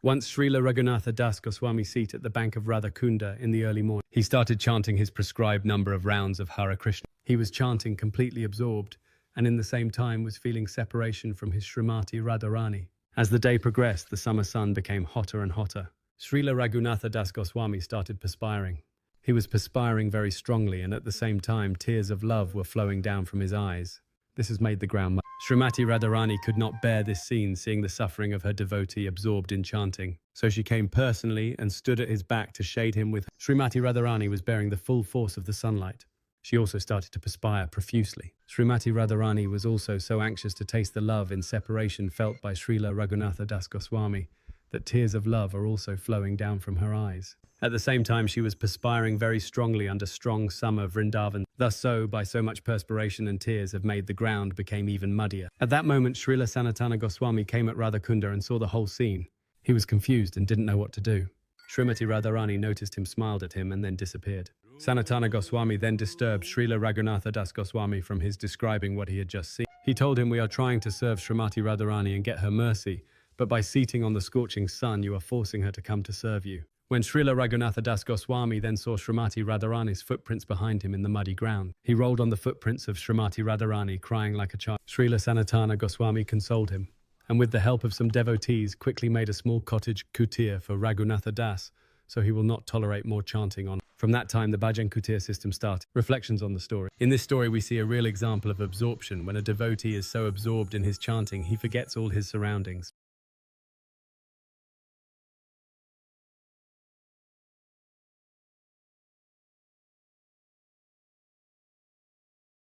Once Srila Raghunatha Das Goswami seat at the bank of Radha Kunda in the early morning, he started chanting his prescribed number of rounds of Hare Krishna. He was chanting completely absorbed, and in the same time was feeling separation from his Srimati Radharani. As the day progressed, the summer sun became hotter and hotter. Srila Raghunatha Das Goswami started perspiring. He was perspiring very strongly, and at the same time tears of love were flowing down from his eyes. This has made the ground muddy. Srimati Radharani could not bear this scene, seeing the suffering of her devotee absorbed in chanting. So she came personally and stood at his back to shade him with. Srimati Radharani was bearing the full force of the sunlight. She also started to perspire profusely. Srimati Radharani was also so anxious to taste the love in separation felt by Srila Raghunatha Das Goswami that tears of love are also flowing down from her eyes. At the same time, she was perspiring very strongly under strong summer Vrindavan. Thus by so much perspiration and tears have made the ground became even muddier. At that moment, Srila Sanatana Goswami came at Radha Kunda and saw the whole scene. He was confused and didn't know what to do. Srimati Radharani noticed him, smiled at him, and then disappeared. Sanatana Goswami then disturbed Srila Raghunatha Das Goswami from his describing what he had just seen. He told him, "We are trying to serve Srimati Radharani and get her mercy, but by seating on the scorching sun, you are forcing her to come to serve you." When Srila Raghunatha Das Goswami then saw Srimati Radharani's footprints behind him in the muddy ground, he rolled on the footprints of Srimati Radharani, crying like a child. Srila Sanatana Goswami consoled him, and with the help of some devotees, quickly made a small cottage kutir for Raghunatha Das, so he will not tolerate more chanting on. From that time, the bhajan kutir system started. Reflections on the story. In this story, we see a real example of absorption. When a devotee is so absorbed in his chanting, he forgets all his surroundings.